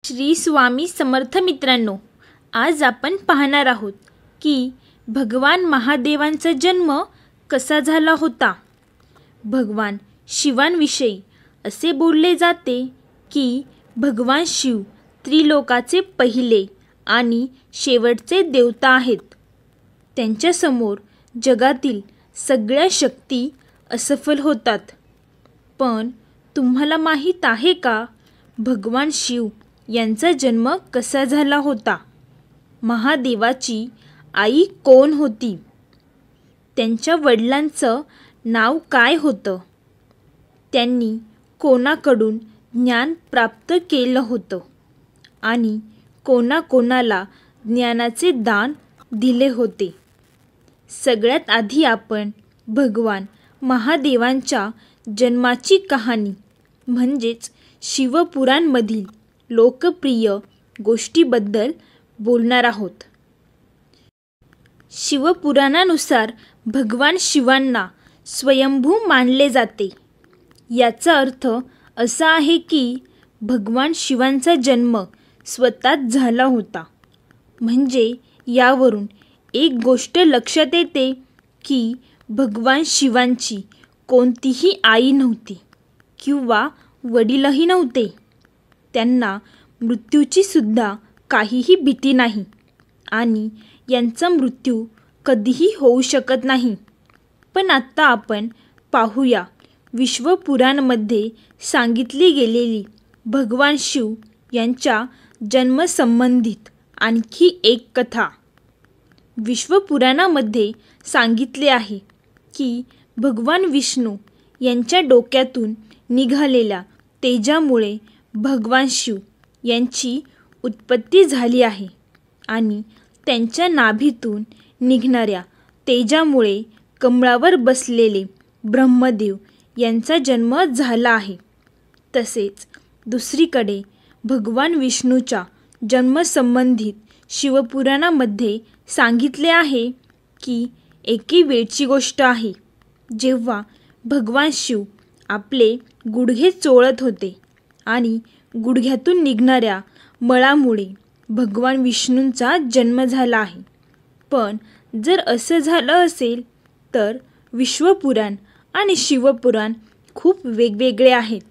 श्री स्वामी समर्थ मित्रांनो, आज आपण पाहणार आहोत की भगवान महादेवांचा जन्म कसा झाला होता. भगवान शिवांविषयी असे बोलले जाते की भगवान शिव त्रिलोकाचे पहिले आणि शेवटचे देवता आहेत. त्यांच्यासमोर जगातील सगळ्या शक्ती असफल होतात. पण तुम्हाला माहीत आहे का, भगवान शिव यांचा जन्म कसा झाला होता? महादेवाची आई कोण होती? त्यांच्या वडिलांचं नाव काय होतं? त्यांनी कोणाकडून ज्ञान प्राप्त केलं होतं आणि कोणाकोणाला ज्ञानाचे दान दिले होते? सगळ्यात आधी आपण भगवान महादेवांच्या जन्माची कहाणी म्हणजेच शिवपुराणमधील लोकप्रिय गोष्टीबद्दल बोलणार आहोत. शिवपुराणानुसार भगवान शिवांना स्वयंभू मानले जाते. याचा अर्थ असा आहे की भगवान शिवांचा जन्म स्वतःच झाला होता. म्हणजे यावरून एक गोष्ट लक्षात येते की भगवान शिवांची कोणतीही आई नव्हती किंवा वडीलही नव्हते. त्यांना मृत्यूची सुद्धा काहीही भीती नाही आणि यांचा मृत्यू कधीही होऊ शकत नाही. पण आता आपण पाहूया विश्वपुराणमध्ये सांगितली गेलेली भगवान शिव यांच्या जन्मसंबंधित आणखी एक कथा. विश्वपुराणामध्ये सांगितले आहे की भगवान विष्णू यांच्या डोक्यातून निघालेल्या तेजामुळे भगवान शिव यांची उत्पत्ती झाली आहे आणि त्यांच्या नाभीतून निघणाऱ्या तेजामुळे कमळावर बसलेले ब्रह्मदेव यांचा जन्म झाला आहे. तसेच दुसरीकडे भगवान विष्णूच्या जन्मसंबंधित शिवपुराणामध्ये सांगितले आहे की एके वेळची गोष्ट आहे, जेव्हा भगवान शिव आपले गुडघे चोळत होते आणि गुडघ्यातून निघणाऱ्या मळामुळे भगवान विष्णूंचा जन्म झाला आहे. पण जर असं झालं असेल तर विश्वपुराण आणि शिवपुराण खूप वेगवेगळे आहेत.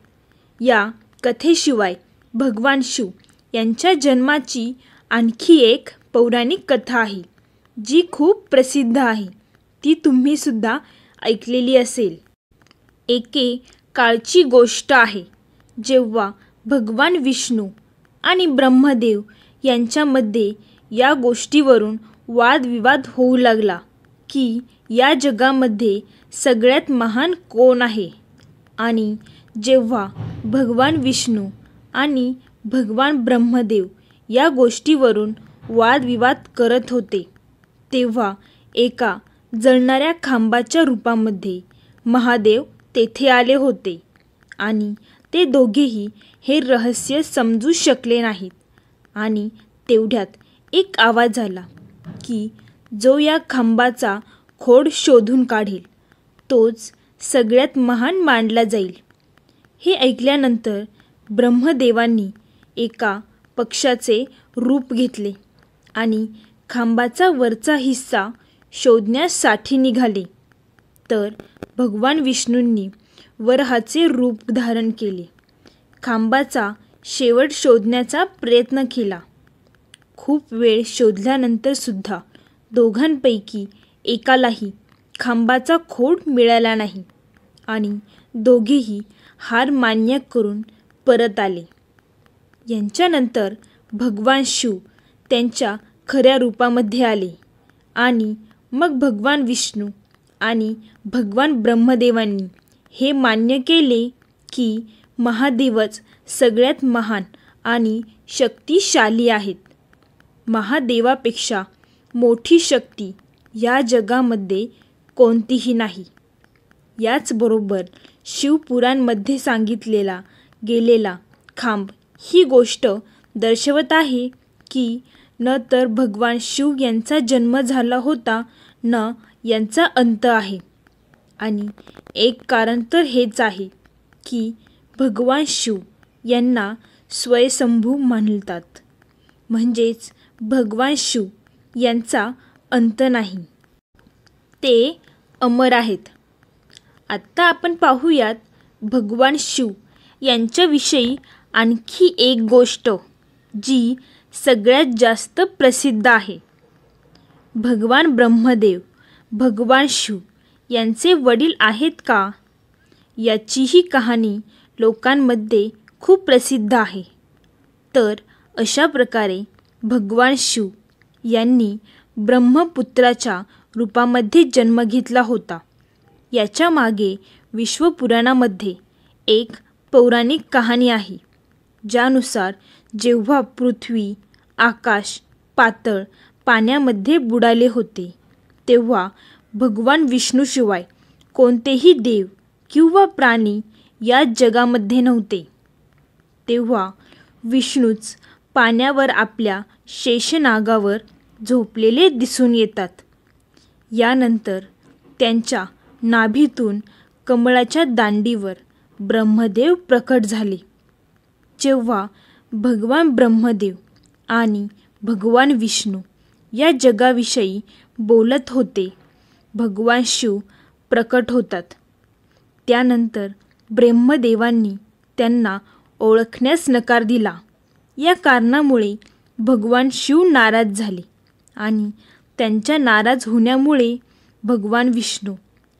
या कथेशिवाय भगवान शिव यांच्या जन्माची आणखी एक पौराणिक कथा आहे जी खूप प्रसिद्ध आहे. ती तुम्हीसुद्धा ऐकलेली असेल. एके काळची गोष्ट आहे जेव्हा भगवान विष्णू आणि ब्रह्मदेव यांच्यामध्ये या गोष्टीवरून वादविवाद होऊ लागला की या जगामध्ये सगळ्यात महान कोण आहे. आणि जेव्हा भगवान विष्णू आणि भगवान ब्रह्मदेव या गोष्टीवरून वादविवाद करत होते, तेव्हा एका जळणाऱ्या खांबाच्या रूपामध्ये महादेव तेथे आले होते आणि ते दोघेही हे रहस्य समजू शकले नाहीत. आणि तेवढ्यात एक आवाज आला की जो या खांबाचा खोड शोधून काढेल तोच सगळ्यात महान मानला जाईल. हे ऐकल्यानंतर ब्रह्मदेवांनी एका पक्षाचे रूप घेतले आणि खांबाचा वरचा हिस्सा शोधण्यासाठी निघाले. तर भगवान विष्णूंनी वराहाचे रूप धारण केले. खांबाचा शेवट शोधण्याचा प्रयत्न केला. खूप वेळ शोधल्यानंतर सुद्धा दोघांपैकी एकालाही खांबाचा खोड मिळाला नाही आणि दोघेही हार मान्य करून परत आले. यांच्यानंतर भगवान शिव त्यांच्या खऱ्या रूपामध्ये आले आणि मग भगवान विष्णू आणि भगवान ब्रह्मदेवांनी हे मान्य केले की महादेवच सगळ्यात महान आणि शक्तिशाली आहेत. महादेवापेक्षा मोठी शक्ती या जगामध्ये कोणतीही नाही. याचबरोबर शिवपुराणमध्ये सांगितलेला गेलेला खांब ही गोष्ट दर्शवत आहे की न तर भगवान शिव यांचा जन्म झाला होता, न यांचा अंत आहे. आणि एक कारण तर हेच आहे की भगवान शिव यांना स्वयंभू म्हणतात. म्हणजेच भगवान शिव यांचा अंत नाही, ते अमर आहेत. आत्ता आपण पाहूयात भगवान शिव यांच्याविषयी आणखी एक गोष्ट जी सगळ्यात जास्त प्रसिद्ध आहे. भगवान ब्रह्मदेव भगवान शिव यांचे वडील आहेत का, याचीही कहाणी लोकांमध्ये खूप प्रसिद्ध आहे. तर अशा प्रकारे भगवान शिव यांनी ब्रह्मपुत्राच्या रूपामध्ये जन्म घेतला होता. याच्या मागे विश्वपुराणामध्ये एक पौराणिक कहाणी आहे, ज्यानुसार जेव्हा पृथ्वी, आकाश, पातळ पाण्यामध्ये बुडाले होते, तेव्हा भगवान विष्णूशिवाय कोणतेही देव किंवा प्राणी या जगामध्ये नव्हते. तेव्हा विष्णूच पाण्यावर आपल्या शेषनागावर झोपलेले दिसून येतात. यानंतर त्यांच्या नाभीतून कमळाच्या दांडीवर ब्रह्मदेव प्रकट झाले. जेव्हा भगवान ब्रह्मदेव आणि भगवान विष्णू या जगाविषयी बोलत होते, भगवान शिव प्रकट होतात. त्यानंतर ब्रह्मदेवांनी त्यांना ओळखण्यास नकार दिला. या कारणामुळे भगवान शिव नाराज झाले आणि त्यांच्या नाराज होण्यामुळे भगवान विष्णू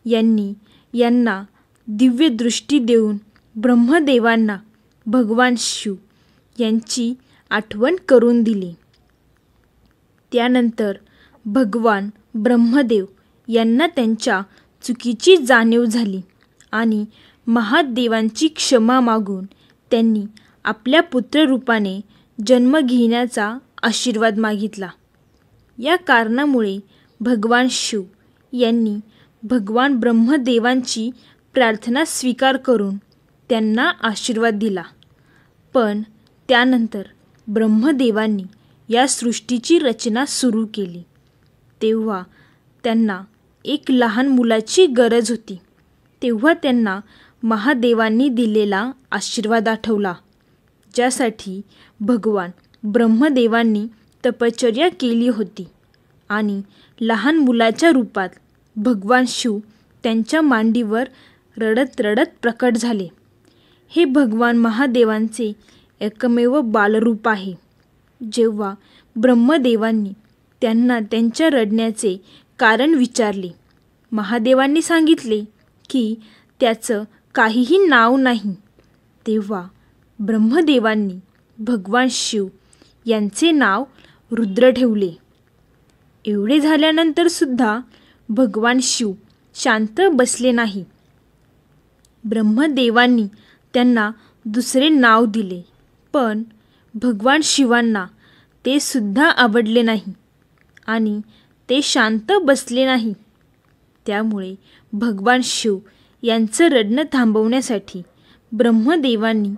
यांनी यांना दिव्य दृष्टी देऊन ब्रह्मदेवांना भगवान शिव यांची आठवण करून दिली. त्यानंतर भगवान ब्रह्मदेव यांना त्यांच्या चुकीची जाणीव झाली आणि महादेवांची क्षमा मागून त्यांनी आपल्या पुत्ररूपाने जन्म घेण्याचा आशीर्वाद मागितला. या कारणामुळे भगवान शिव यांनी भगवान ब्रह्मदेवांची प्रार्थना स्वीकार करून त्यांना आशीर्वाद दिला. पण त्यानंतर ब्रह्मदेवांनी या सृष्टीची रचना सुरू केली. तेव्हा त्यांना एक लहान मुलाची गरज होती. तेव्हा त्यांना महादेवांनी दिलेला आशीर्वाद आठवला, ज्यासाठी भगवान ब्रह्मदेवांनी तपश्चर्या केली होती आणि लहान मुलाच्या रूपात भगवान शिव त्यांच्या मांडीवर रडत रडत प्रकट झाले. हे भगवान महादेवांचे एकमेव बालरूप आहे. जेव्हा ब्रह्मदेवांनी त्यांना त्यांच्या रडण्याचे कारण विचारले, महादेवांनी सांगितले की त्याचं काहीही नाव नाही. तेव्हा ब्रह्मदेवांनी भगवान शिव यांचे नाव रुद्र ठेवले. एवढे झाल्यानंतर सुद्धा भगवान शिव शांत बसले नाही. ब्रह्मदेवांनी त्यांना दुसरे नाव दिले, पण भगवान शिवांना ते सुद्धा आवडले नाही आणि ते शांत बसले नाही. त्यामुळे भगवान शिव यांचं रडणं थांबवण्यासाठी ब्रह्मदेवांनी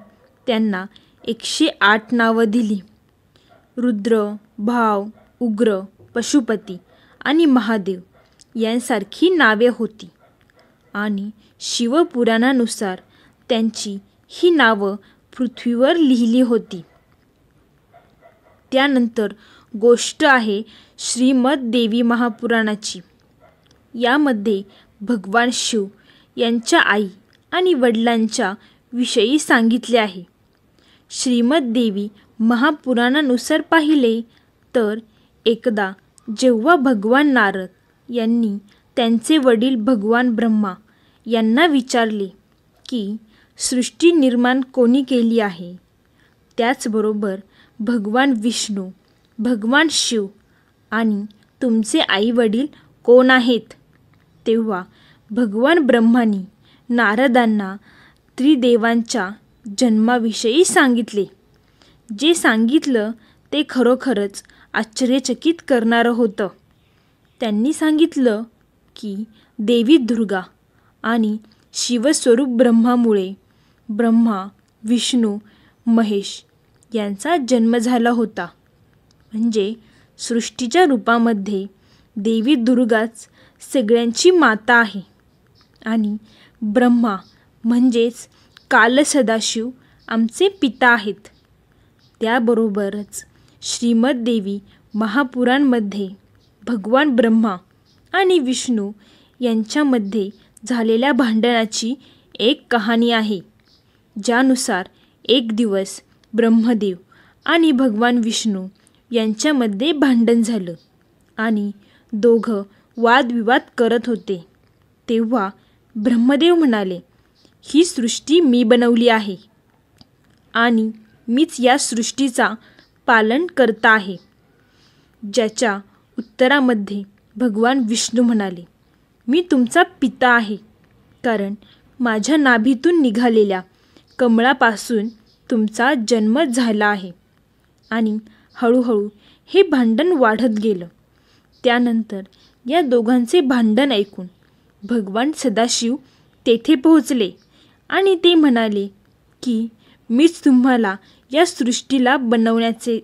त्यांना 108 नावं दिली. रुद्र, भाव, उग्र, पशुपती आणि महादेव यांसारखी नावे होती आणि शिवपुराणानुसार त्यांची ही नावं पृथ्वीवर लिहिली होती. त्यानंतर गोष्ट आहे श्रीमद देवी महापुराणाची. यामध्ये भगवान शिव यांच्या आई आणि वडिलांच्या विषयी सांगितले आहे. श्रीमद देवी महापुराणानुसार पाहिले तर एकदा जेव्हा भगवान नारद यांनी त्यांचे वडील भगवान ब्रह्मा यांना विचारले की सृष्टी निर्माण कोणी केली आहे, त्याचबरोबर भगवान विष्णू, भगवान शिव आणि तुमचे आई वडील कोण आहेत, तेव्हा भगवान ब्रह्मांनी नारदांना त्रिदेवांच्या जन्माविषयी सांगितले. जे सांगितलं ते खरोखरच आश्चर्यचकित करणारं होतं. त्यांनी सांगितलं की देवी दुर्गा आणि शिवस्वरूप ब्रह्मामुळे ब्रह्मा, विष्णू, महेश यांचा जन्म झाला होता. म्हणजे सृष्टीच्या रूपामध्ये देवी दुर्गाच सगळ्यांची माता आहे आणि ब्रह्मा म्हणजेच काल सदाशिव आमचे पिता आहेत. त्याबरोबरच श्रीमद देवी महापुराणमध्ये भगवान ब्रह्मा आणि विष्णू यांच्यामध्ये झालेल्या भांडणाची एक कहाणी आहे, ज्यानुसार एक दिवस ब्रह्मदेव आणि भगवान विष्णू यांच्यामध्ये भांडण झालं आणि दोघं वादविवाद करत होते. तेव्हा ब्रह्मदेव म्हणाले, ही सृष्टी मी बनवली आहे आणि मीच या सृष्टीचा पालन करता आहे. ज्याच्या उत्तरामध्ये भगवान विष्णू म्हणाले, मी तुमचा पिता आहे, कारण माझ्या नाभीतून निघालेल्या कमळापासून तुमचा जन्म झाला आहे. आणि हळूहळू हे भांडण वाढत गेलं. त्यानंतर या दोघांचे भांडण ऐकून भगवान सदाशिव तेथे पोहोचले आणि ते म्हणाले की मीच तुम्हाला या सृष्टीला बनवण्याचे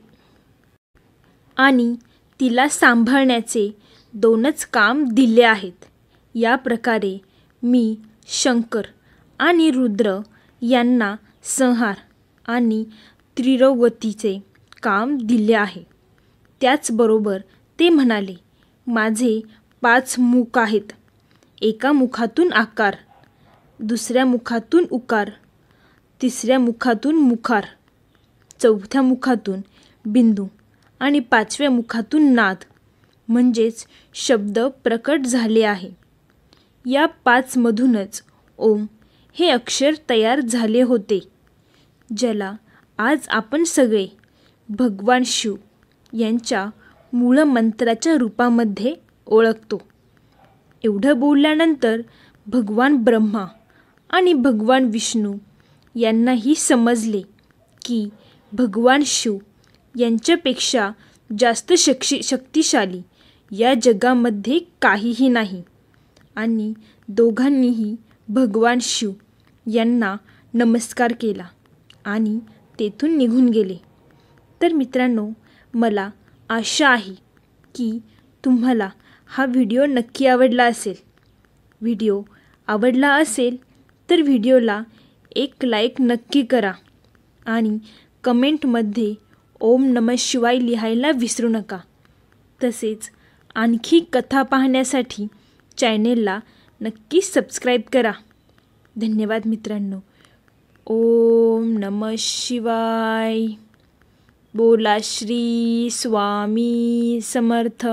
आणि तिला सांभाळण्याचे दोनच काम दिले आहेत. या प्रकारे मी शंकर आणि रुद्र यांना संहार आणि त्रिरवतीचे काम दिले आहे. त्याचबरोबर ते म्हणाले, माझे 5 मुख आहेत. एका मुखातून आकार, दुसऱ्या मुखातून उकार, तिसऱ्या मुखातून मुखार, चौथ्या मुखातून बिंदू आणि 5व्या मुखातून नाद म्हणजेच शब्द प्रकट झाले आहे. या 5 मधूनच ओम हे अक्षर तयार झाले होते, ज्याला आज आपण सगळे भगवान शिव यांच्या मूळ मंत्राच्या रूपामध्ये ओळखतो. एवढं बोलल्यानंतर भगवान ब्रह्मा आणि भगवान विष्णू यांनाही समजले की भगवान शिव यांच्यापेक्षा जास्त शक्तिशाली या जगामध्ये काहीही नाही. आणि दोघांनीही भगवान शिव यांना नमस्कार केला आणि तेथून निघून गेले. तर मित्रांनो, मला आशा आहे की तुम्हाला हा व्हिडिओ नक्की आवडला असेल. व्हिडिओ आवडला असेल तर व्हिडिओला एक लाईक नक्की करा आणि कमेंटमध्ये ओम नमः शिवाय लिहायला विसरू नका. तसेच आणखी कथा पाहण्यासाठी चॅनेलला नक्की सबस्क्राईब करा. धन्यवाद मित्रांनो. ओम नमः शिवाय. बोला श्री स्वामी समर्थ.